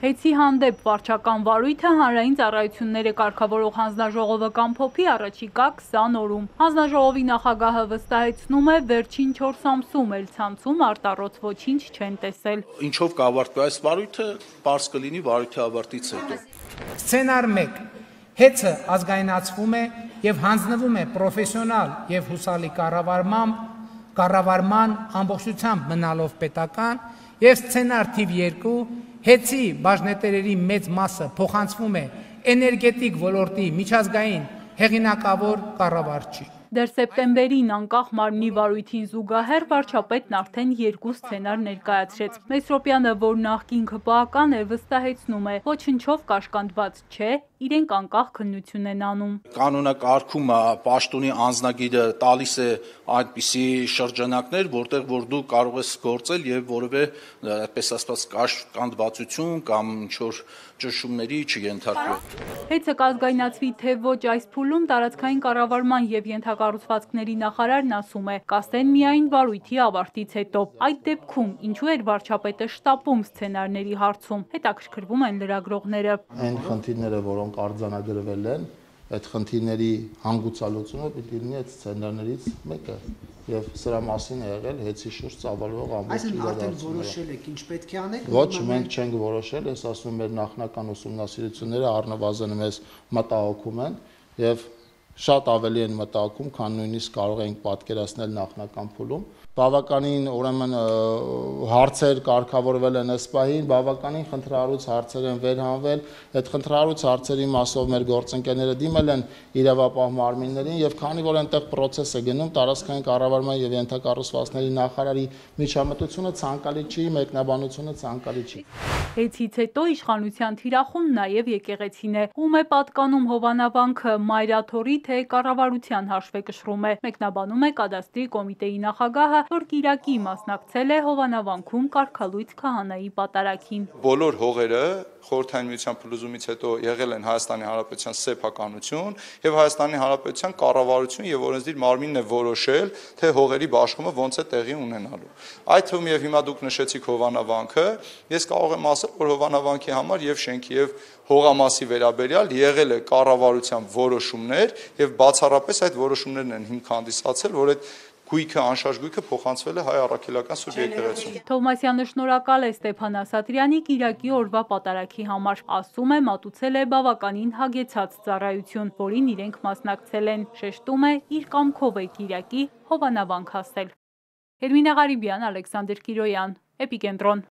Հեցի հանդեպ վարչական վարույթը հանրային ծառայությունները կարգավորող հանձնաժողովը կամփոփի առաջիկա 20 օրում։ Հանձնաժողովի նախագահը վստահեցնում է, վերջին 4 ամսում էլ ցանցում արտառոց ոչինչ չեն տեսել։ Ինչով կավարտվի այս վարույթը, պարզ կլինի վարույթի ավարտից հետո։ Սցենար 1. Հեցը ազգայնացվում է եւ հանձնվում է պրոֆեսիոնալ եւ հուսալի կառավարման ամբողջությամբ մնալով պետական, եւ սցենար թիվ 2. Հեցի բաժնետերերի մեծ մասը փոխանցվում է էներգետիկ ոլորտի միջազգային հեղինակավոր կառավարչի։ Դեռ սեպտեմբերին անկախ մարմնի վարույթին զուգահեռ վարչապետն արդեն 2 սցենար ներկայացրեց։ Մեսրոպյանը, որ նախկին ՔՊԱ-ական է, վստահեցնում է, ոչնչով կաշկանդված չէ, իրենք անկախ քննություն են անում։ Կանոնակարգումը պաշտոնի անձնագիրը տալիս է այդպիսի շրջանակներ, որտեղ որ դու կարող ես գործել եւ որևէ, այդպես ասած, կաշկանդվածություն կամ ինչ-որ ճնշումների չենթարկվել։ Հեցը կազգայնացվի թե ոչ այս փուլում տարածքային կառավարման եւ ենթակառուցվածքների նախարարն ասում է, կասեն միայն վարույթի ավարտից հետո։ Այդ դեպքում ինչու էր վարչապետը շտապում սցենարների հարցում, հետաքրքրվում են լրագրողները։ Այն խնդիրները, որոնք արձանագրվել են, այդ խնդիրների հանգուցալուծումը պիտի լինի այդ սցենարներից մեկը եւ սրա մասին է եղել հեցի շուրջ ծավալվող ամբողջ իրադարձությունները։ Որոշել եք ինչ պետք է անեք։ Ոչ, մենք չենք որոշել, ես ասում եմ, մեր նախնական ուսումնասիրությունները առնվազն մեզ մտահոգում են եւ շատ ավելի են մտահոգում, քան նույնիսկ կարող ենք պատկերացնել նախնական փուլում։ Բավականին ուրեմն հարցեր կարգավորվել են այս պահին, բավականին խնդրահարույց հարցեր են վերհանվել, այդ խնդրահարույց հարցերի մասով մեր գործընկերները դիմել են իրավապահ մարմիններին եւ քանի որ այնտեղ process է գնում, տարածքային կառավարման եւ ենթակառուցվածքների նախարարի միջամտությունը ցանկալի չի, մեկնաբանությունը ցանկալի չի։ Հեցից հետո իշխանության թիրախում նաև եկեղեցին է, ում է պատկանում հովանավանքը մայրաթորի թե կառավարության հաշվեկշռում է, մեկնաբանում է կադաստրի կոմիտեի նախագահը, որ Կիրակի մասնակցել է հովանավանքում կարգալույծ քահանայի պատարագին։ Բոլոր հողերը Խորհրդային Միության փլուզումից հետո եղել են Հայաստանի Հանրապետության սեփականություն եւ Հայաստանի Հանրապետության կառավարություն եւ օրենսդիր մարմինն է որոշել, թե հողերի բաշխումը ոնց է տեղի ունենալու։ Այդ թվում եւ հիմա դուք նշեցիք հովանավանքը, ես կարող եմ ասել, որ հովանավանքի համար եւ շենքի եւ հողամասի վերաբերյալ եղել է կառավարության որոշումներ եւ բացառապես այդ որոշումներն են հիմք հանդիսացել, որ այդ գույքը, անշարժ գույքը փոխանցվել է Հայ Առաքելական Սուրբ Եկեղեցուն։ Թովմասյանը շնորհակալ է Ստեփան Ասատրյանի Կիրակի օրվա պատարագի համար, ասում է մատուցել է բավականին հագեցած ծառայություն, որին իրենք մասնակցել են, շեշտում է իր կամքով է Կիրակի հովանավանք հասել։ Էրմինե Ղարիբյան, Ալեքսանդր Կիրոյան, Էպիկենտրոն։